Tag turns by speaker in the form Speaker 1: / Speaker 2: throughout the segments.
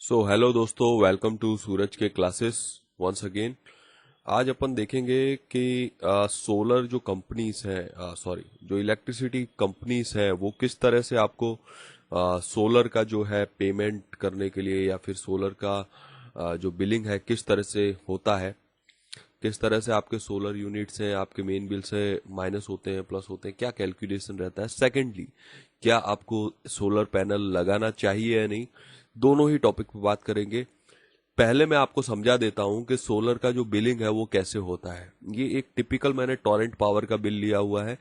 Speaker 1: So hello दोस्तों, welcome to सूरज के classes once again. आज अपन देखेंगे कि सोलर जो कंपनीज हैं, जो इलेक्ट्रिसिटी कंपनीज हैं, वो किस तरह से आपको सोलर का जो है पेमेंट करने के लिए या फिर सोलर का जो बिलिंग है किस तरह से होता है, किस तरह से आपके सोलर यूनिट्स हैं आपके मेन बिल से माइनस होते हैं प्लस होते हैं, क्या कैलकुलेशन रहता है। सेकेंडली, क्या आपको सोलर पैनल लगाना चाहिए या नहीं, दोनों ही टॉपिक पे बात करेंगे। पहले मैं आपको समझा देता हूं कि सोलर का जो बिलिंग है वो कैसे होता है। ये एक टिपिकल मैंने टॉरेंट पावर का बिल लिया हुआ है।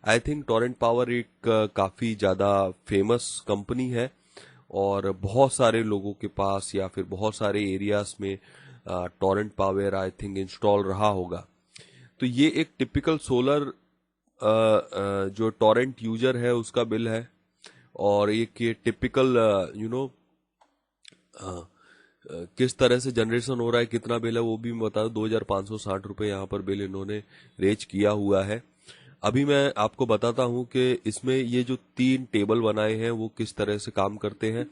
Speaker 1: आई थिंक टॉरेंट पावर एक काफी ज्यादा फेमस कंपनी है और बहुत सारे लोगों के पास या फिर बहुत सारे एरियाज में torrent power I think install रहा होगा। तो ये एक टिपिकल सोलर जो टॉरेंट यूजर है उसका बिल है। और एक ये टिपिकल किस तरह से जनरेशन हो रहा है, कितना बिल है वो भी मैं बता दूं। 2560 रुपए यहाँ पर बिल इन्होंने रेज किया हुआ है। अभी मैं आपको बताता हूं कि इसमें ये जो 3 टेबल बनाए हैं वो किस तरह से काम करते हैं,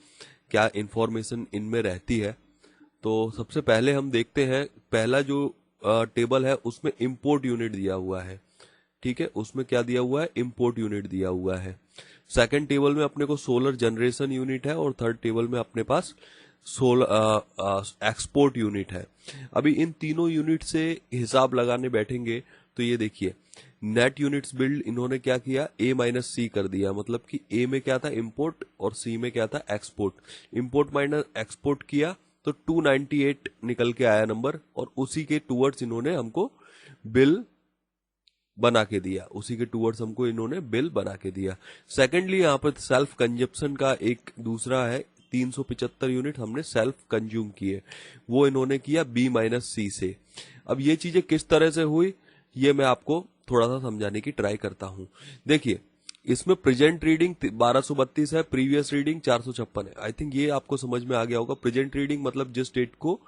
Speaker 1: क्या इंफॉर्मेशन इनमें रहती है। तो सबसे पहले हम देखते हैं, पहला जो टेबल है उसमें इंपोर्ट यूनिट दिया हुआ है। ठीक है, उसमें क्या दिया हुआ है, इंपोर्ट यूनिट दिया हुआ है। सेकंड टेबल में अपने को सोलर जनरेशन यूनिट है और थर्ड टेबल में अपने पास सोलर एक्सपोर्ट यूनिट है। अभी इन तीनों यूनिट से हिसाब लगाने बैठेंगे तो ये देखिए, नेट यूनिट्स बिल्ड इन्होंने क्या किया, ए माइनस सी कर दिया। मतलब कि ए में क्या था, इंपोर्ट, और सी में क्या था, एक्सपोर्ट। इंपोर्ट माइनस एक्सपोर्ट किया तो 298 निकल के आया नंबर, और उसी के टूवर्ड्स इन्होंने हमको बिल बना के दिया, उसी के टूवर्ड्स हमको इन्होंने बिल बना के दिया। सेकेंडली, यहाँ पर सेल्फ कंजप्शन का एक दूसरा है, 375 यूनिट हमने सेल्फ कंज्यूम किए, वो इन्होंने किया बी माइनस सी से। अब ये चीजें किस तरह से हुई ये मैं आपको थोड़ा सा समझाने की ट्राई करता हूं। देखिए, इसमें प्रेजेंट रीडिंग 1232 है, प्रीवियस रीडिंग 456 है। आई थिंक ये आपको समझ में आ गया होगा। प्रेजेंट रीडिंग मतलब जिस डेट को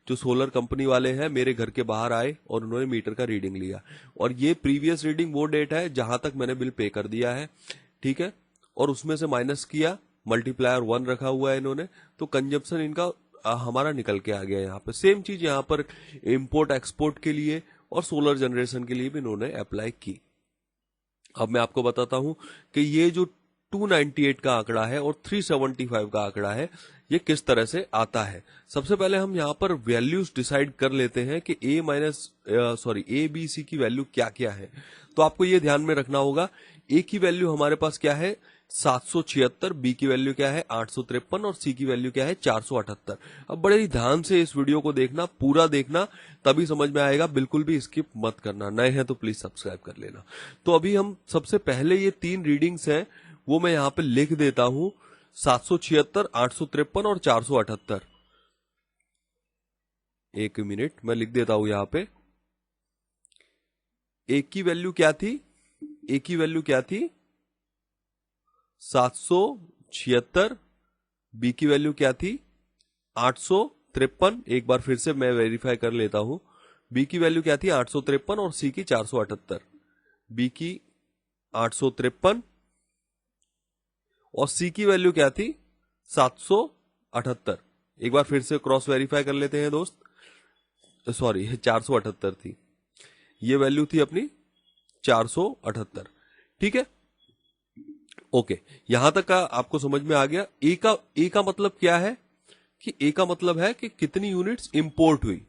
Speaker 1: जो सोलर कंपनी वाले हैं मेरे घर के बाहर आए और उन्होंने मीटर का रीडिंग लिया, और ये प्रीवियस रीडिंग वो डेट है जहां तक मैंने बिल पे कर दिया है। ठीक है, और उसमें से माइनस किया, मल्टीप्लायर 1 रखा हुआ है इन्होंने, तो कंजप्शन इनका हमारा निकल के आ गया। यहाँ पे सेम चीज यहाँ पर इंपोर्ट एक्सपोर्ट के लिए और सोलर जनरेशन के लिए भी इन्होंने अप्लाई की। अब मैं आपको बताता हूं कि ये जो 298 का आंकड़ा है और 375 का आंकड़ा है ये किस तरह से आता है। सबसे पहले हम यहाँ पर वैल्यूज डिसाइड कर लेते हैं कि ए बी सी की वैल्यू क्या क्या है। तो आपको ये ध्यान में रखना होगा, ए की वैल्यू हमारे पास क्या है, 776, बी की वैल्यू क्या है 853 और सी की वैल्यू क्या है 478। अब बड़े ही ध्यान से इस वीडियो को देखना, पूरा देखना, तभी समझ में आएगा। बिल्कुल भी स्किप मत करना, नए हैं तो प्लीज सब्सक्राइब कर लेना। तो अभी हम सबसे पहले ये 3 रीडिंग्स हैं वो मैं यहाँ पे लिख देता हूं, 776, 853 और 478। एक मिनट, मैं लिख देता हूं यहाँ पे। ए की वैल्यू क्या थी, ए की वैल्यू क्या थी 776, बी की वैल्यू क्या थी 853। एक बार फिर से मैं वेरीफाई कर लेता हूं, बी की वैल्यू क्या थी 853 और सी की 478। बी की 853 और सी की वैल्यू क्या थी 778। एक बार फिर से क्रॉस वेरीफाई कर लेते हैं दोस्त, सॉरी 478 थी, ये वैल्यू थी अपनी 478। ठीक है, ओके, यहां तक का आपको समझ में आ गया। ए का मतलब क्या है कि ए का मतलब है कि कितनी यूनिट्स इंपोर्ट हुई।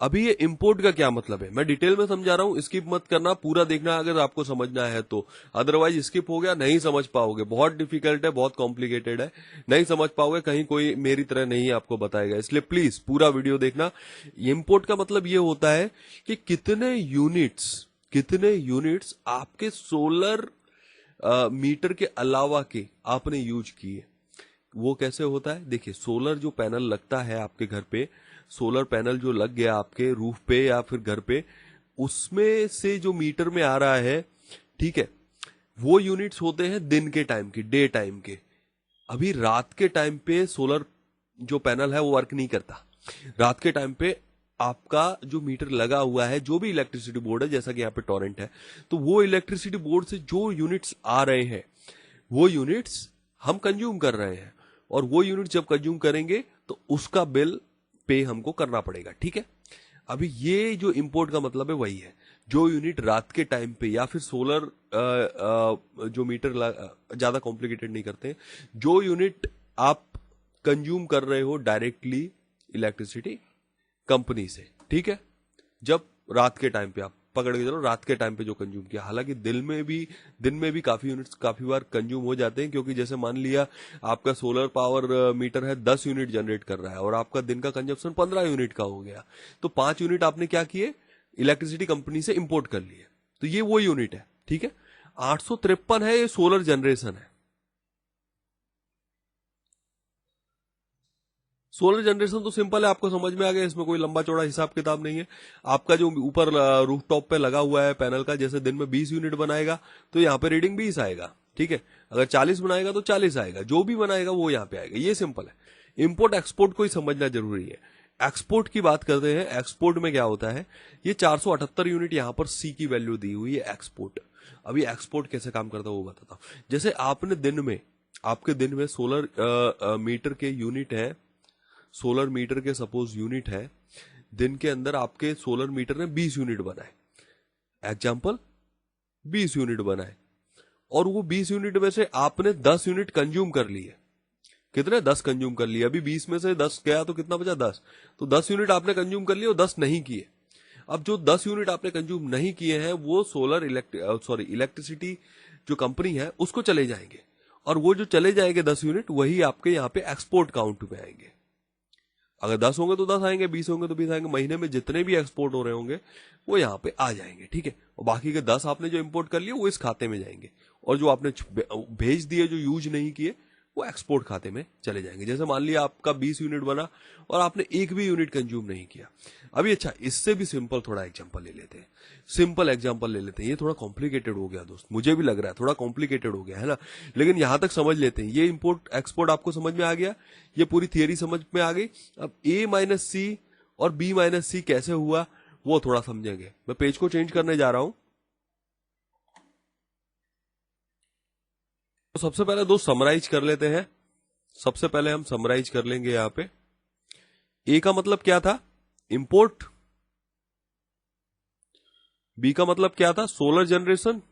Speaker 1: अभी ये इंपोर्ट का क्या मतलब है मैं डिटेल में समझा रहा हूं, स्किप मत करना, पूरा देखना अगर आपको समझना है तो। अदरवाइज स्किप हो गया, नहीं समझ पाओगे, बहुत डिफिकल्ट है, बहुत कॉम्प्लिकेटेड है, नहीं समझ पाओगे, कहीं कोई मेरी तरह नहीं आपको बताएगा। इसलिए प्लीज पूरा वीडियो देखना। इंपोर्ट का मतलब ये होता है कि कितने यूनिट्स आपके सोलर मीटर के अलावा के आपने यूज किए। वो कैसे होता है, देखिए, सोलर जो पैनल लगता है आपके घर पे, सोलर पैनल जो लग गया आपके रूफ पे या फिर घर पे, उसमें से जो मीटर में आ रहा है, ठीक है, वो यूनिट्स होते हैं दिन के टाइम के, डे टाइम के। अभी रात के टाइम पे सोलर जो पैनल है वो वर्क नहीं करता। रात के टाइम पे आपका जो मीटर लगा हुआ है, जो भी इलेक्ट्रिसिटी बोर्ड है, जैसा कि यहाँ पे टॉरेंट है, तो वो इलेक्ट्रिसिटी बोर्ड से जो यूनिट्स आ रहे हैं वो यूनिट्स हम कंज्यूम कर रहे हैं। और वो यूनिट जब कंज्यूम करेंगे तो उसका बिल पे हमको करना पड़ेगा, ठीक है। अभी ये जो इंपोर्ट का मतलब है वही है, जो यूनिट रात के टाइम पे या फिर सोलर जो मीटर ज्यादा कॉम्प्लिकेटेड नहीं करते, जो यूनिट आप कंज्यूम कर रहे हो डायरेक्टली इलेक्ट्रिसिटी कंपनी से, ठीक है। जब रात के टाइम पे आप पकड़ के चलो, रात के टाइम पे जो कंज्यूम किया, हालांकि दिन में भी काफी यूनिट्स काफी बार कंज्यूम हो जाते हैं, क्योंकि जैसे मान लिया आपका सोलर पावर मीटर है 10 यूनिट जनरेट कर रहा है और आपका दिन का कंजप्शन 15 यूनिट का हो गया, तो 5 यूनिट आपने क्या किए, इलेक्ट्रिसिटी कंपनी से इंपोर्ट कर लिए, तो ये वो यूनिट है, ठीक है। 853 है, ये सोलर जनरेशन है। सोलर जनरेशन तो सिंपल है, आपको समझ में आ गया, इसमें कोई लंबा चौड़ा हिसाब किताब नहीं है। आपका जो ऊपर रूफ टॉप पे लगा हुआ है पैनल का, जैसे दिन में 20 यूनिट बनाएगा तो यहाँ पे रीडिंग 20 आएगा, ठीक है। अगर 40 बनाएगा तो 40 आएगा, जो भी बनाएगा वो यहाँ पे आएगा, ये सिंपल है। इंपोर्ट एक्सपोर्ट को ही समझना जरूरी है। एक्सपोर्ट की बात करते हैं, एक्सपोर्ट में क्या होता है, ये 478 यूनिट यहाँ पर सी की वैल्यू दी हुई है एक्सपोर्ट। अभी एक्सपोर्ट कैसे काम करता है वो बताता हूं। जैसे आपके दिन में सोलर मीटर के यूनिट है, सोलर मीटर के सपोज यूनिट है, दिन के अंदर आपके सोलर मीटर ने 20 यूनिट बनाए, एग्जाम्पल 20 यूनिट बनाए, और वो 20 यूनिट में से आपने 10 यूनिट कंज्यूम कर लिए। कितने? 10 कंज्यूम कर लिए। अभी 20 में से 10 गया तो कितना बचा? 10। तो 10 यूनिट आपने कंज्यूम कर लिए और 10 नहीं किए। अब जो 10 यूनिट आपने कंज्यूम नहीं किए हैं वो इलेक्ट्रिसिटी जो कंपनी है उसको चले जाएंगे, और वो जो चले जाएंगे 10 यूनिट वही आपके यहाँ पे एक्सपोर्ट काउंट में आएंगे। अगर 10 होंगे तो 10 आएंगे, 20 होंगे तो 20 आएंगे, महीने में जितने भी एक्सपोर्ट हो रहे होंगे वो यहाँ पे आ जाएंगे, ठीक है। और बाकी के 10 आपने जो इंपोर्ट कर लिए वो इस खाते में जाएंगे, और जो आपने भेज दिए जो यूज नहीं किए वो एक्सपोर्ट खाते में चले जाएंगे। जैसे मान लिया आपका 20 यूनिट बना और आपने एक भी यूनिट कंज्यूम नहीं किया। अभी अच्छा, इससे भी सिंपल थोड़ा एग्जांपल ले लेते हैं, सिंपल एग्जांपल ले लेते हैं। ये थोड़ा कॉम्प्लिकेटेड हो गया दोस्त, मुझे भी लग रहा है थोड़ा कॉम्प्लिकेटेड हो गया है ना, लेकिन यहां तक समझ लेते हैं। ये इंपोर्ट एक्सपोर्ट आपको समझ में आ गया, ये पूरी थियरी समझ में आ गई। अब A माइनस सी और B माइनस सी कैसे हुआ वो थोड़ा समझेंगे। मैं पेज को चेंज करने जा रहा हूं। तो सबसे पहले दोस्त समराइज कर लेते हैं। सबसे पहले हम समराइज कर लेंगे। यहां पे ए का मतलब क्या था? इंपोर्ट। बी का मतलब क्या था? Solar generation.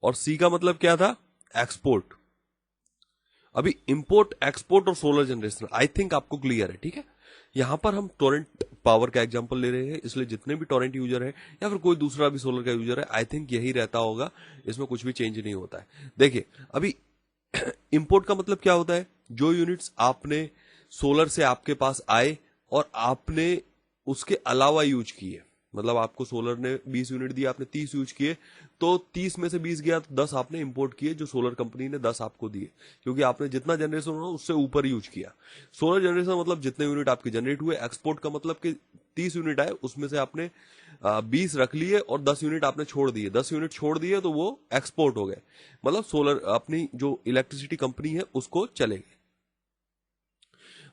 Speaker 1: और सी का मतलब क्या था? एक्सपोर्ट। अभी इंपोर्ट, एक्सपोर्ट और सोलर जनरेशन आई थिंक आपको क्लियर है, ठीक है। यहां पर हम टोरेंट पावर का एग्जांपल ले रहे हैं, इसलिए जितने भी टोरेंट यूजर है या फिर कोई दूसरा भी सोलर का यूजर है, आई थिंक यही रहता होगा, इसमें कुछ भी चेंज नहीं होता है। देखिए अभी इंपोर्ट का मतलब क्या होता है? जो यूनिट्स आपने सोलर से आपके पास आए और आपने उसके अलावा यूज किए, मतलब आपको सोलर ने 20 यूनिट दिया, आपने 30 यूज किए, तो 30 में से 20 गया तो 10 आपने इंपोर्ट किए, जो सोलर कंपनी ने 10 आपको दिए, क्योंकि आपने जितना जनरेशन हो उससे ऊपर यूज किया। सोलर जनरेशन मतलब जितने यूनिट आपके जनरेट हुए। एक्सपोर्ट का मतलब कि 30 यूनिट आए उसमें से आपने 20 रख लिए और 10 यूनिट आपने छोड़ दिए। 10 यूनिट छोड़ दिए तो वो एक्सपोर्ट हो गए, मतलब सोलर अपनी जो इलेक्ट्रिसिटी कंपनी है उसको चले गए।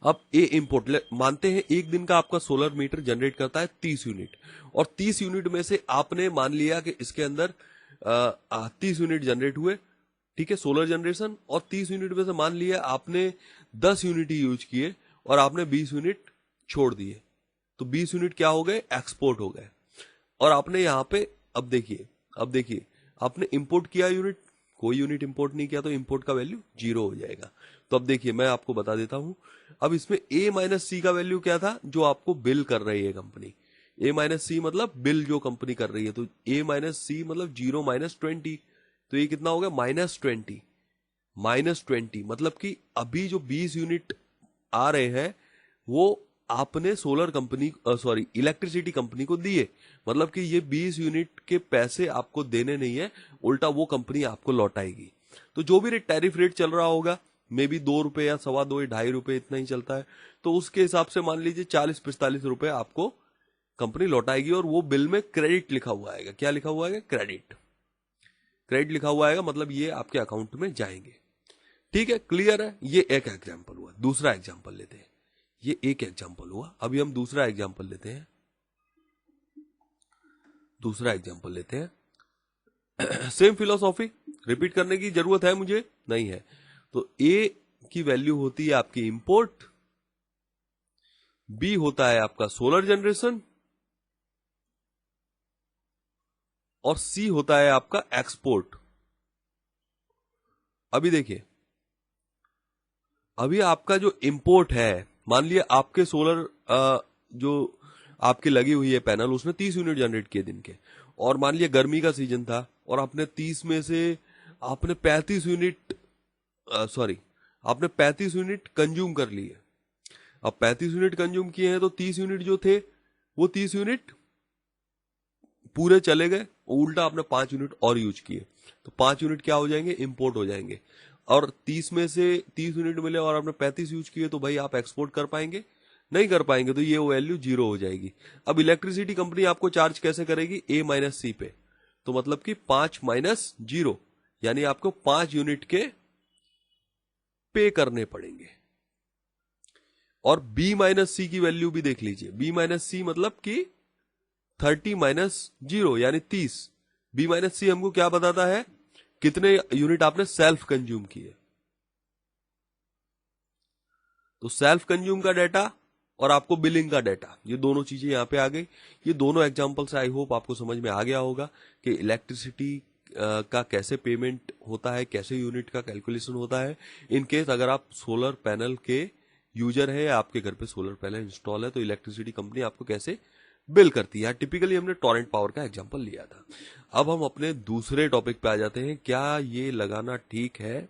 Speaker 1: अब ए इंपोर्ट मानते हैं एक दिन का आपका सोलर मीटर जनरेट करता है 30 यूनिट, और 30 यूनिट में से आपने मान लिया कि इसके अंदर 30 यूनिट जनरेट हुए, ठीक है, सोलर जनरेशन। और 30 यूनिट में से मान लिया आपने 10 यूनिट ही यूज किए और आपने 20 यूनिट छोड़ दिए, तो 20 यूनिट क्या हो गए? एक्सपोर्ट हो गए। और आपने यहां पे अब देखिए आपने इंपोर्ट किया यूनिट, कोई यूनिट इंपोर्ट नहीं किया, तो इंपोर्ट का वैल्यू 0 हो जाएगा। तो अब देखिए मैं आपको बता देता हूं। अब इसमें ए माइनस सी का वैल्यू क्या था? जो आपको बिल कर रही है कंपनी। ए माइनस सी मतलब बिल जो कंपनी कर रही है, तो ए माइनस सी मतलब 0 माइनस 20, तो ये कितना हो गया? -20। -20 मतलब कि अभी जो 20 यूनिट आ रहे हैं वो आपने सोलर कंपनी इलेक्ट्रिसिटी कंपनी को दिए, मतलब कि ये 20 यूनिट के पैसे आपको देने नहीं है, उल्टा वो कंपनी आपको लौटाएगी। तो जो भी टैरिफ रेट चल रहा होगा, मे बी 2 रुपए या 2.25 2.5 रुपए इतना ही चलता है, तो उसके हिसाब से मान लीजिए 40-45 रुपए आपको कंपनी लौटाएगी। और वो बिल में क्रेडिट लिखा हुआ आएगा। क्या लिखा हुआ आएगा? क्रेडिट। क्रेडिट लिखा हुआ आएगा, मतलब ये आपके अकाउंट में जाएंगे। ठीक है, क्लियर है। ये एक एग्जाम्पल हुआ। दूसरा एग्जाम्पल लेते हैं। ये एक एग्जाम्पल हुआ, अभी हम दूसरा एग्जाम्पल लेते हैं। सेम फिलोसॉफी रिपीट करने की जरूरत है मुझे नहीं है। तो ए की वैल्यू होती है आपकी इंपोर्ट, बी होता है आपका सोलर जनरेशन, और सी होता है आपका एक्सपोर्ट। अभी देखिए, अभी आपका जो इंपोर्ट है, मान लिया आपके सोलर जो आपकी लगी हुई है पैनल, उसने 30 यूनिट जनरेट किए दिन के, और मान लिया गर्मी का सीजन था और आपने 30 में से आपने 35 यूनिट आपने 35 यूनिट कंज्यूम कर लिए। अब 35 यूनिट कंज्यूम किए हैं तो 30 यूनिट जो थे वो 30 यूनिट पूरे चले गए, उल्टा आपने 5 यूनिट और यूज किए, तो 5 यूनिट क्या हो जाएंगे, इंपोर्ट हो जाएंगे। और 30 में से 30 यूनिट मिले और आपने 35 यूज किए, तो भाई आप एक्सपोर्ट कर पाएंगे, नहीं कर पाएंगे, तो ये वैल्यू 0 हो जाएगी। अब इलेक्ट्रिसिटी कंपनी आपको चार्ज कैसे करेगी, A माइनस सी पे, तो मतलब कि 5 माइनस 0, यानी आपको 5 यूनिट के पे करने पड़ेंगे। और B माइनस सी की वैल्यू भी देख लीजिए, B माइनस सी मतलब कि 30 माइनस 0 यानी 30। B माइनस सी हमको क्या बताता है, कितने यूनिट आपने सेल्फ कंज्यूम किए। तो सेल्फ कंज्यूम का डाटा और आपको बिलिंग का डाटा, ये दोनों चीजें यहां पे आ गई। ये दोनों एग्जांपल से आई होप आपको समझ में आ गया होगा कि इलेक्ट्रिसिटी का कैसे पेमेंट होता है, कैसे यूनिट का कैलकुलेशन होता है। इन केस अगर आप सोलर पैनल के यूजर है या आपके घर पे सोलर पैनल इंस्टॉल है, तो इलेक्ट्रिसिटी कंपनी आपको कैसे बिल करती है। टिपिकली हमने टॉरेंट पावर का एग्जांपल लिया था। अब हम अपने दूसरे टॉपिक पे आ जाते हैं, क्या ये लगाना ठीक है,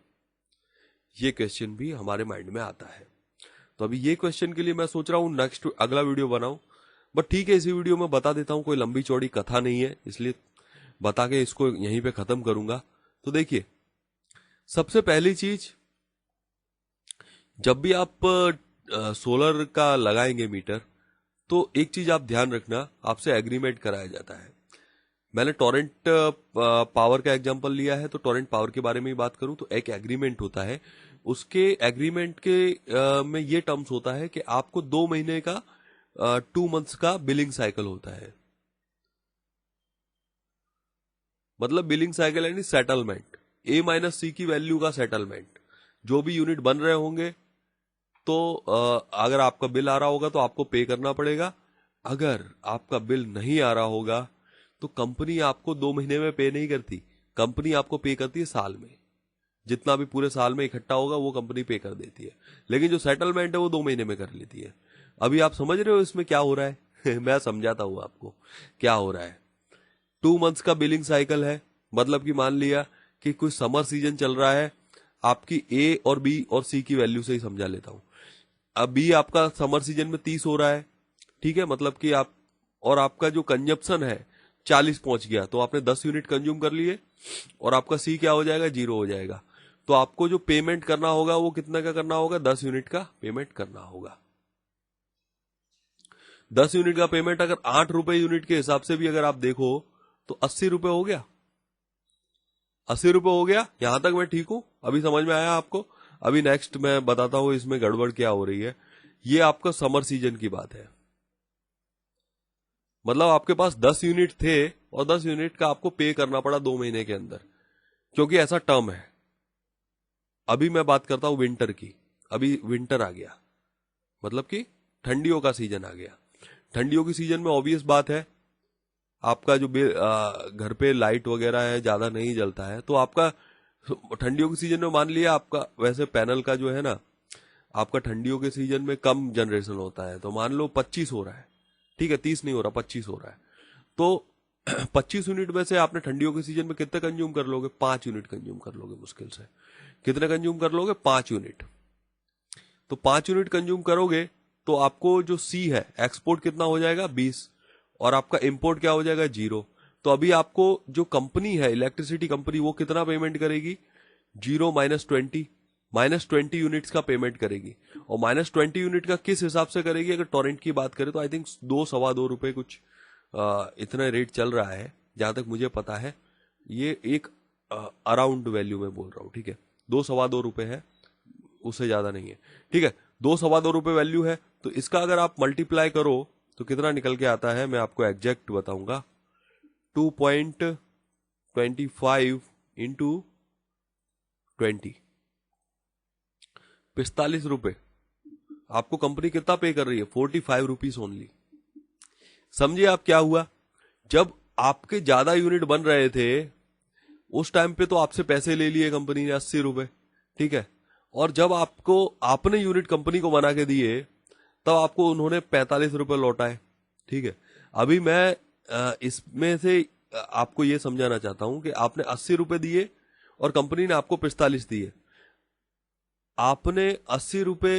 Speaker 1: ये क्वेश्चन भी हमारे माइंड में आता है। तो अभी ये क्वेश्चन के लिए मैं सोच रहा हूं नेक्स्ट अगला वीडियो बनाऊं, बट ठीक है, इसी वीडियो में बता देता हूं, कोई लंबी चौड़ी कथा नहीं है, इसलिए बता के इसको यहीं पे खत्म करूंगा। तो देखिए, सबसे पहली चीज, जब भी आप सोलर का लगाएंगे मीटर, तो एक चीज आप ध्यान रखना, आपसे एग्रीमेंट कराया जाता है। मैंने टॉरेंट पावर का एग्जांपल लिया है, तो टॉरेंट पावर के बारे में ही बात करूं तो एक एग्रीमेंट होता है। उसके एग्रीमेंट के में ये टर्म्स होता है कि आपको 2 महीने का 2 मंथ्स का बिलिंग साइकिल होता है। मतलब बिलिंग साइकिल यानी सेटलमेंट, A माइनस सी की वैल्यू का सेटलमेंट। जो भी यूनिट बन रहे होंगे, तो अगर आपका बिल आ रहा होगा तो आपको पे करना पड़ेगा। अगर आपका बिल नहीं आ रहा होगा तो कंपनी आपको 2 महीने में पे नहीं करती, कंपनी आपको पे करती है साल में। जितना भी पूरे साल में इकट्ठा होगा वो कंपनी पे कर देती है, लेकिन जो सेटलमेंट है वो 2 महीने में कर लेती है। अभी आप समझ रहे हो इसमें क्या हो रहा है मैं समझाता हूं आपको क्या हो रहा है। 2 मंथ्स का बिलिंग साइकिल है, मतलब कि मान लिया कि कोई समर सीजन चल रहा है, आपकी A और B और C की वैल्यू से ही समझा लेता हूं। अब B आपका समर सीजन में 30 हो रहा है, ठीक है, मतलब कि आप, और आपका जो कंजप्शन है 40 पहुंच गया, तो आपने 10 यूनिट कंज्यूम कर लिए, और आपका C क्या हो जाएगा, 0 हो जाएगा। तो आपको जो पेमेंट करना होगा वो कितना का करना होगा, 10 यूनिट का पेमेंट करना होगा। 10 यूनिट का पेमेंट अगर 8 रुपए यूनिट के हिसाब से भी अगर आप देखो तो 80 रुपए हो गया, 80 रुपए हो गया। यहां तक मैं ठीक हूं, अभी समझ में आया आपको। अभी नेक्स्ट मैं बताता हूं इसमें गड़बड़ क्या हो रही है। ये आपका समर सीजन की बात है, मतलब आपके पास 10 यूनिट थे और 10 यूनिट का आपको पे करना पड़ा 2 महीने के अंदर, क्योंकि ऐसा टर्म है। अभी मैं बात करता हूं विंटर की, अभी विंटर आ गया, मतलब कि ठंडियों का सीजन आ गया। ठंडियों की सीजन में ऑब्वियस बात है, आपका जो घर पे लाइट वगैरह है ज्यादा नहीं जलता है, तो आपका ठंडियों के सीजन में मान लिया आपका, वैसे पैनल का जो है ना, आपका ठंडियों के सीजन में कम जनरेशन होता है, तो मान लो 25 हो रहा है, ठीक है, 30 नहीं हो रहा, 25 हो रहा है। तो 25 यूनिट में से आपने ठंडियों के सीजन में कितने कंज्यूम कर लोगे, 5 यूनिट कंज्यूम कर लोगे मुश्किल से। कितने कंज्यूम कर लोगे, 5 यूनिट। तो 5 यूनिट कंज्यूम करोगे तो आपको जो C है एक्सपोर्ट कितना हो जाएगा, 20, और आपका इंपोर्ट क्या हो जाएगा, 0। तो अभी आपको जो कंपनी है इलेक्ट्रिसिटी कंपनी, वो कितना पेमेंट करेगी, 0 माइनस 20 यूनिट्स का पेमेंट करेगी। और माइनस 20 यूनिट का किस हिसाब से करेगी, अगर टॉरेंट की बात करें तो आई थिंक 2-2.25 रुपए कुछ इतना रेट चल रहा है जहां तक मुझे पता है। ये एक अराउंड वैल्यू में बोल रहा हूं, ठीक है, 2-2.25 रुपए है, उससे ज्यादा नहीं है, ठीक है, 2-2.25 रुपए वैल्यू है। तो इसका अगर आप मल्टीप्लाई करो तो कितना निकल के आता है, मैं आपको एग्जैक्ट बताऊंगा, 2.5 25 इंटू 20, 45 रुपए। आपको कंपनी कितना पे कर रही है? 45 रुपीज ओनली। समझिए आप क्या हुआ, जब आपके ज्यादा यूनिट बन रहे थे उस टाइम पे तो आपसे पैसे ले लिए कंपनी ने 80 रुपए, ठीक है, और जब आपने यूनिट कंपनी को बना के दिए तब आपको उन्होंने 45 रुपए लौटाए, ठीक है। अभी मैं इसमें से आपको ये समझाना चाहता हूं कि आपने 80 रुपए दिए और कंपनी ने आपको 45 दिए। आपने 80 रुपए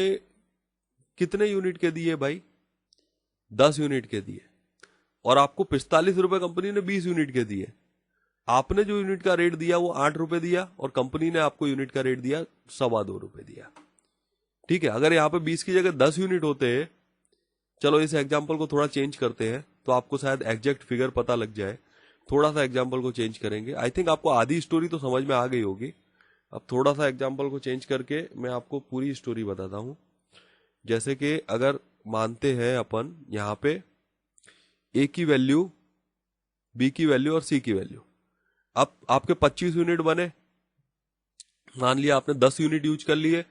Speaker 1: कितने यूनिट के दिए भाई? 10 यूनिट के दिए, और आपको 45 रुपए कंपनी ने 20 यूनिट के दिए। आपने जो यूनिट का रेट दिया वो 8 रुपए दिया और कंपनी ने आपको यूनिट का रेट दिया 2.25 रुपए दिया, ठीक है। अगर यहाँ पे 20 की जगह 10 यूनिट होते, चलो इस एग्जाम्पल को थोड़ा चेंज करते हैं तो आपको शायद एग्जैक्ट फिगर पता लग जाए। थोड़ा सा एग्जाम्पल को चेंज करेंगे। आई थिंक आपको आधी स्टोरी तो समझ में आ गई होगी। अब थोड़ा सा एग्जाम्पल को चेंज करके मैं आपको पूरी स्टोरी बताता हूं। जैसे कि अगर मानते हैं अपन यहाँ पे ए की वैल्यू, बी की वैल्यू और सी की वैल्यू। अब आपके 25 यूनिट बने, मान लिया आपने 10 यूनिट यूज कर लिए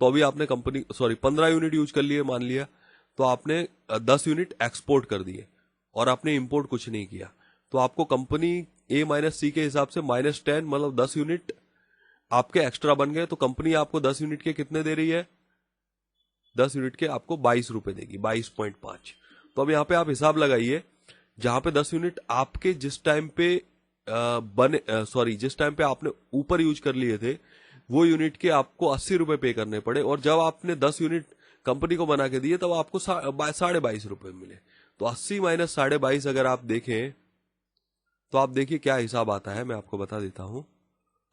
Speaker 1: तो अभी आपने 15 यूनिट यूज कर लिए मान लिया, तो आपने 10 यूनिट एक्सपोर्ट कर दिए और आपने इंपोर्ट कुछ नहीं किया, तो आपको कंपनी ए माइनस सी के हिसाब से -10 मतलब 10 यूनिट आपके एक्स्ट्रा बन गए। तो कंपनी आपको 10 यूनिट के कितने दे रही है? 10 यूनिट के आपको 22 रुपए देगी, 22.5। तो अब यहाँ पे आप हिसाब लगाइए, जहां पे 10 यूनिट आपके जिस टाइम पे जिस टाइम पे आपने ऊपर यूज कर लिए थे वो यूनिट के आपको 80 रुपए पे करने पड़े, और जब आपने 10 यूनिट कंपनी को बना के दिए तब आपको 22.5 रुपए मिले। तो 80 माइनस 22.5 अगर आप देखें तो आप देखिए क्या हिसाब आता है, मैं आपको बता देता हूं।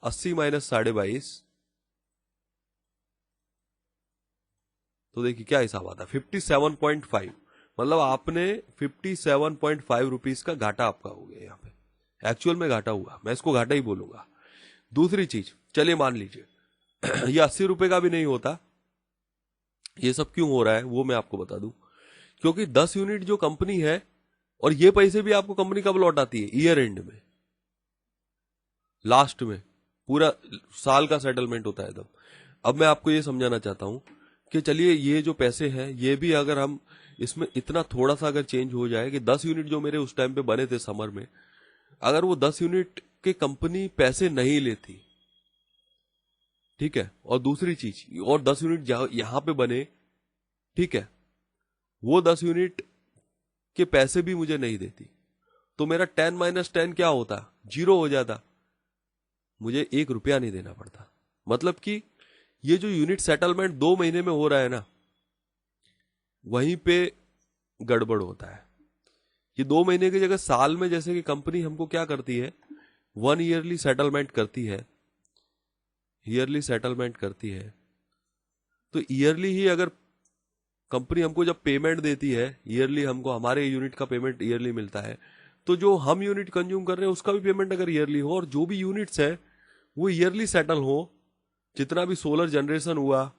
Speaker 1: 80 माइनस 22.5 तो देखिए क्या हिसाब आता है, 57.5। मतलब आपने 57.5 रुपीज का घाटा आपका हो गया। यहाँ पे एक्चुअल में घाटा हुआ, मैं इसको घाटा ही बोलूंगा। दूसरी चीज, चलिए मान लीजिए ये 80 रुपए का भी नहीं होता। ये सब क्यों हो रहा है वो मैं आपको बता दूं। क्योंकि 10 यूनिट जो कंपनी है, और ये पैसे भी आपको कंपनी कब लौटाती है? ईयर एंड में, लास्ट में, पूरा साल का सेटलमेंट होता है तब। अब मैं आपको ये समझाना चाहता हूं कि चलिए ये जो पैसे हैं ये भी अगर हम इसमें इतना थोड़ा सा अगर चेंज हो जाए कि 10 यूनिट जो मेरे उस टाइम पे बने थे समर में, अगर वो 10 यूनिट के कंपनी पैसे नहीं लेती, ठीक है, और दूसरी चीज, और 10 यूनिट यहां पे बने, ठीक है, वो 10 यूनिट के पैसे भी मुझे नहीं देती, तो मेरा 10 माइनस 10 क्या होता? 0 हो जाता। मुझे 1 रुपया नहीं देना पड़ता। मतलब कि ये जो यूनिट सेटलमेंट 2 महीने में हो रहा है ना, वहीं पे गड़बड़ होता है। ये 2 महीने की जगह साल में, जैसे कि कंपनी हमको क्या करती है, 1 ईयरली सेटलमेंट करती है, ईयरली सेटलमेंट करती है। तो ईयरली ही अगर कंपनी हमको जब पेमेंट देती है, ईयरली हमको हमारे यूनिट का पेमेंट ईयरली मिलता है, तो जो हम यूनिट कंज्यूम कर रहे हैं उसका भी पेमेंट अगर ईयरली हो, और जो भी यूनिट्स है वो ईयरली सेटल हो, जितना भी सोलर जनरेशन हुआ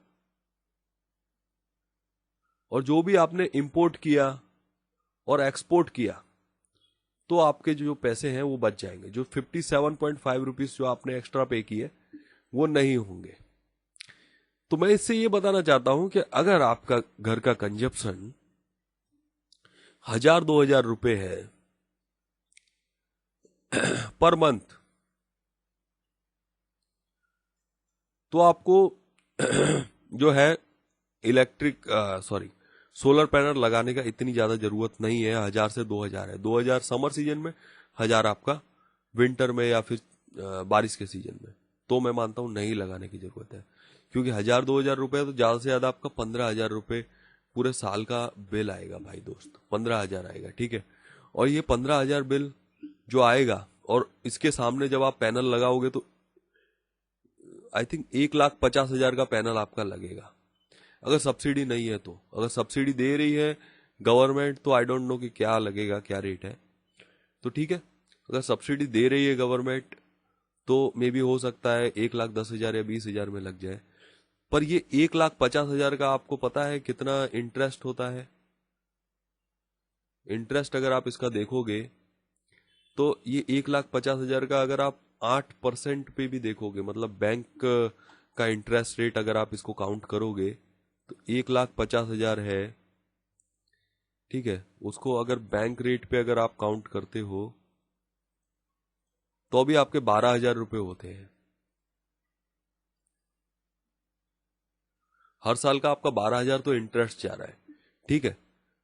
Speaker 1: और जो भी आपने इंपोर्ट किया और एक्सपोर्ट किया, तो आपके जो पैसे हैं वो बच जाएंगे। जो 57.5 रुपीज जो आपने एक्स्ट्रा पे किए वो नहीं होंगे। तो मैं इससे ये बताना चाहता हूं कि अगर आपका घर का कंजप्शन 1000-2000 रुपए है पर मंथ, तो आपको जो है सोलर पैनल लगाने का इतनी ज्यादा जरूरत नहीं है। 1000 से 2000 है। 2000 समर सीजन में, 1000 आपका विंटर में या फिर बारिश के सीजन में। तो मैं मानता हूं नहीं लगाने की जरूरत है, क्योंकि 1000-2000 रुपए तो ज्यादा से ज्यादा आपका 15,000 रुपए पूरे साल का बिल आएगा भाई दोस्त, 15,000 आएगा, ठीक है। और ये 15,000 बिल जो आएगा, और इसके सामने जब आप पैनल लगाओगे तो आई थिंक 1,50,000 का पैनल आपका लगेगा, अगर सब्सिडी नहीं है तो। अगर सब्सिडी दे रही है गवर्नमेंट तो आई डोंट नो कि क्या लगेगा, क्या रेट है, तो ठीक है। अगर सब्सिडी दे रही है गवर्नमेंट तो मे भी हो सकता है 1,10,000 या 20,000 में लग जाए। पर ये 1,50,000 का आपको पता है कितना इंटरेस्ट होता है? इंटरेस्ट अगर आप इसका देखोगे तो ये 1,50,000 का अगर आप 8% पे भी देखोगे, मतलब बैंक का इंटरेस्ट रेट अगर आप इसको काउंट करोगे तो 1,50,000 है, ठीक है। उसको अगर बैंक रेट पे अगर आप काउंट करते हो तो भी आपके 12,000 रुपये होते हैं। हर साल का आपका 12,000 तो इंटरेस्ट जा रहा है, ठीक है।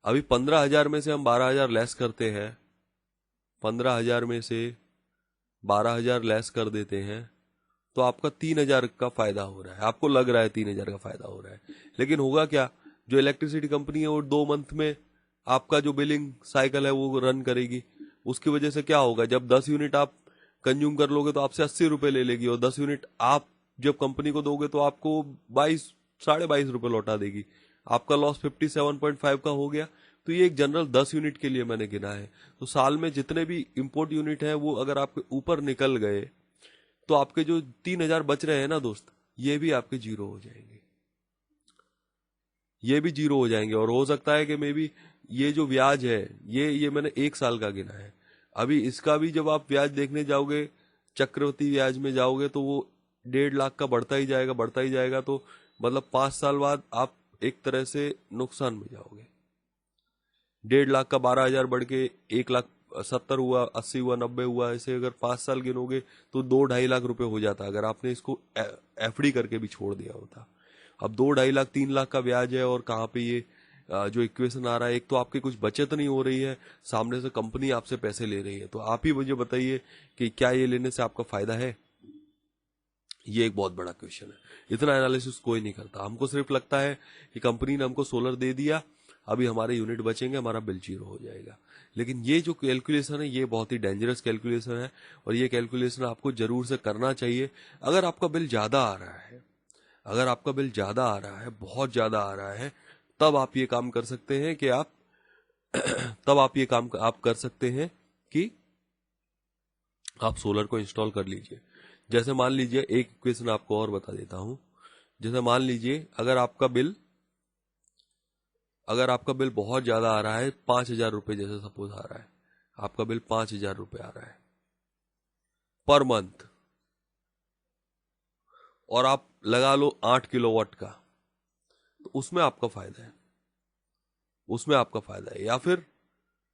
Speaker 1: अभी 15,000 में से हम 12,000 लेस करते हैं, 15,000 में से 12,000 लेस कर देते हैं, तो आपका 3,000 का फायदा हो रहा है। आपको लग रहा है 3,000 का फायदा हो रहा है, लेकिन होगा क्या, जो इलेक्ट्रिसिटी कंपनी है वो 2 मंथ में आपका जो बिलिंग साइकिल है वो रन करेगी। उसकी वजह से क्या होगा, जब 10 यूनिट आप कंज्यूम कर लोगे तो आपसे 80 रुपए ले लेगी, और 10 यूनिट आप जब कंपनी को दोगे तो आपको 22-22.5 रुपए लौटा देगी। आपका लॉस 57.5 का हो गया। तो ये एक जनरल 10 यूनिट के लिए मैंने गिना है। तो साल में जितने भी इंपोर्ट यूनिट है वो अगर आपके ऊपर निकल गए तो आपके जो 3,000 बच रहे हैं ना दोस्त, ये भी आपके जीरो हो जाएंगे, ये भी जीरो हो जाएंगे। और हो सकता है कि मे बी ये जो ब्याज है ये मैंने 1 साल का गिना है। अभी इसका भी जब आप ब्याज देखने जाओगे, चक्रवृद्धि ब्याज में जाओगे, तो वो 1.5 लाख का बढ़ता ही जाएगा, बढ़ता ही जाएगा। तो मतलब 5 साल बाद आप एक तरह से नुकसान में जाओगे। 1.5 लाख का 12,000 बढ़ के 1,70,000 हुआ, 80 हुआ, 90 हुआ, ऐसे अगर 5 साल गिनोगे तो 2-2.5 लाख रुपए हो जाता अगर आपने इसको एफडी करके भी छोड़ दिया होता। अब 2-2.5 लाख 3 लाख का ब्याज है, और कहाँ पे ये जो इक्वेशन आ रहा है, एक तो आपकी कुछ बचत नहीं हो रही है, सामने से कंपनी आपसे पैसे ले रही है। तो आप ही मुझे बताइए कि क्या ये लेने से आपका फायदा है? ये एक बहुत बड़ा क्वेश्चन है। इतना एनालिसिस कोई नहीं करता। हमको सिर्फ लगता है कि कंपनी ने हमको सोलर दे दिया, अभी हमारे यूनिट बचेंगे, हमारा बिल जीरो हो जाएगा। लेकिन ये जो कैलकुलेशन है ये बहुत ही डेंजरस कैलकुलेशन है, और ये कैलकुलेशन आपको जरूर से करना चाहिए। अगर आपका बिल ज्यादा आ रहा है, अगर आपका बिल ज्यादा आ रहा है, बहुत ज्यादा आ रहा है, तब आप ये काम कर सकते हैं कि आप तब आप ये काम आप कर सकते हैं कि आप सोलर को इंस्टॉल कर लीजिए। जैसे मान लीजिए, एक इक्वेशन आपको और बता देता हूं। जैसे मान लीजिए अगर आपका बिल बहुत ज्यादा आ रहा है, 5,000 रुपए जैसे सपोज आ रहा है, आपका बिल 5,000 रुपए आ रहा है पर मंथ, और आप लगा लो 8 किलोवाट का, तो उसमें आपका फायदा है, उसमें आपका फायदा है। या फिर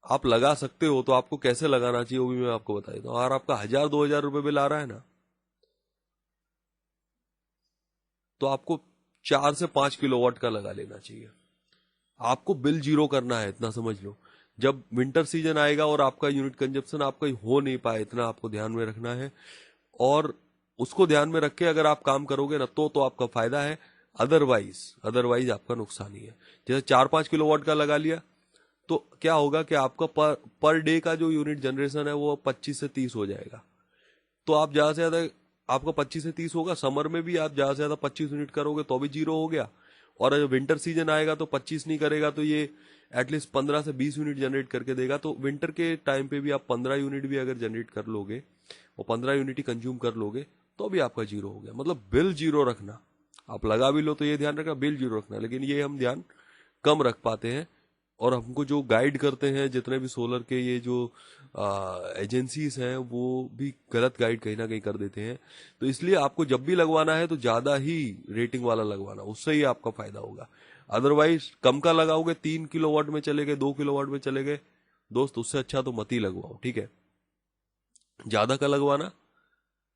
Speaker 1: आप लगा सकते हो, तो आपको कैसे लगाना चाहिए वो भी मैं आपको बता देता हूं। अगर आपका 1,000-2,000 रुपए बिल आ रहा है ना, तो आपको 4 से 5 किलोवाट का लगा लेना चाहिए। आपको बिल जीरो करना है, इतना समझ लो। जब विंटर सीजन आएगा और आपका यूनिट कंजप्शन आपका हो नहीं पाए, इतना आपको ध्यान में रखना है। और उसको ध्यान में रख के अगर आप काम करोगे ना, तो आपका फायदा है। अदरवाइज आपका नुकसान ही है। जैसे 4-5 किलोवाट का लगा लिया, तो क्या होगा कि आपका पर डे का जो यूनिट जनरेशन है वो 25 से 30 हो जाएगा। तो आप ज्यादा से ज्यादा आपका 25 से 30 होगा। समर में भी आप ज्यादा से ज्यादा 25 यूनिट करोगे तो भी जीरो हो गया। और जब विंटर सीजन आएगा तो 25 नहीं करेगा तो ये एटलीस्ट 15 से 20 यूनिट जनरेट करके देगा। तो विंटर के टाइम पे भी आप 15 यूनिट भी अगर जनरेट कर लोगे और 15 यूनिट ही कंज्यूम कर लोगे तो भी आपका जीरो हो गया। मतलब बिल जीरो रखना, आप लगा भी लो तो ये ध्यान रखना बिल जीरो रखना। लेकिन ये हम ध्यान कम रख पाते हैं, और हमको जो गाइड करते हैं जितने भी सोलर के ये जो एजेंसीज हैं वो भी गलत गाइड कहीं ना कहीं कर देते हैं। तो इसलिए आपको जब भी लगवाना है तो ज्यादा ही रेटिंग वाला लगवाना, उससे ही आपका फायदा होगा। अदरवाइज कम का लगाओगे, 3 किलोवाट में चले गए, 2 किलोवाट में चले गए दोस्त, उससे अच्छा तो मत ही लगवाओ, ठीक है। ज्यादा का लगवाना,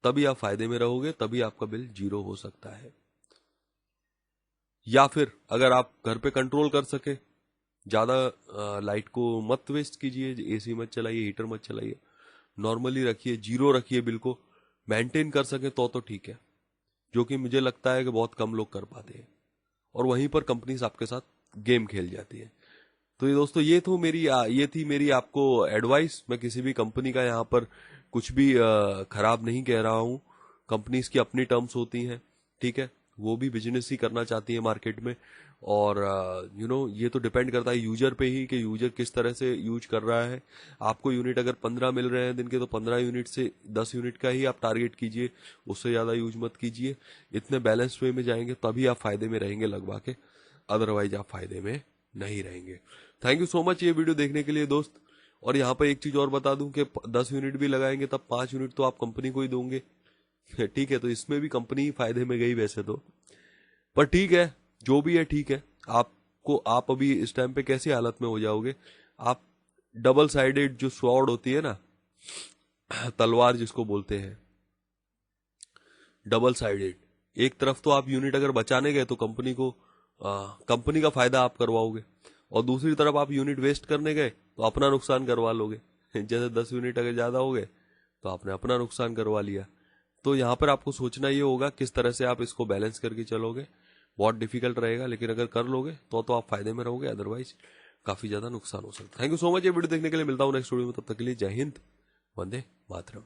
Speaker 1: तभी आप फायदे में रहोगे, तभी आपका बिल जीरो हो सकता है। या फिर अगर आप घर पे कंट्रोल कर सके, ज्यादा लाइट को मत वेस्ट कीजिए, एसी मत चलाइए, हीटर मत चलाइए, नॉर्मली रखिए, जीरो रखिए, बिल को मेंटेन कर सके तो ठीक है। जो कि मुझे लगता है कि बहुत कम लोग कर पाते हैं, और वहीं पर कंपनीज आपके साथ गेम खेल जाती है। तो ये दोस्तों, ये थी मेरी आपको एडवाइस। मैं किसी भी कंपनी का यहाँ पर कुछ भी खराब नहीं कह रहा हूँ। कंपनीज की अपनी टर्म्स होती हैं, ठीक है, वो भी बिजनेस ही करना चाहती है मार्केट में। और ये तो डिपेंड करता है यूजर पे ही कि यूजर किस तरह से यूज कर रहा है। आपको यूनिट अगर 15 मिल रहे हैं दिन के, तो 15 यूनिट से 10 यूनिट का ही आप टारगेट कीजिए, उससे ज्यादा यूज मत कीजिए। इतने बैलेंस वे में जाएंगे तभी आप फायदे में रहेंगे लगवा के, अदरवाइज आप फायदे में नहीं रहेंगे। थैंक यू सो मच ये वीडियो देखने के लिए दोस्त। और यहाँ पर एक चीज और बता दूं कि 10 यूनिट भी लगाएंगे तब 5 यूनिट तो आप कंपनी को ही दोगे। ठीक है, तो इसमें भी कंपनी फायदे में गई वैसे तो, पर ठीक है, जो भी है ठीक है। आप अभी इस टाइम पे कैसी हालत में हो जाओगे, आप डबल साइडेड जो स्वॉर्ड होती है ना, तलवार जिसको बोलते हैं, डबल साइडेड, एक तरफ तो आप यूनिट अगर बचाने गए तो कंपनी का फायदा आप करवाओगे, और दूसरी तरफ आप यूनिट वेस्ट करने गए तो अपना नुकसान करवा लोगे। जैसे 10 यूनिट अगर ज्यादा हो गए तो आपने अपना नुकसान करवा लिया। तो यहाँ पर आपको सोचना ये होगा किस तरह से आप इसको बैलेंस करके चलोगे। बहुत डिफिकल्ट रहेगा, लेकिन अगर कर लोगे तो आप फायदे में रहोगे, अदरवाइज काफी ज्यादा नुकसान हो सकता है। थैंक यू सो मच ये वीडियो देखने के लिए। मिलता हूँ नेक्स्ट वीडियो में, तब तक के लिए जय हिंद, वंदे मातरम।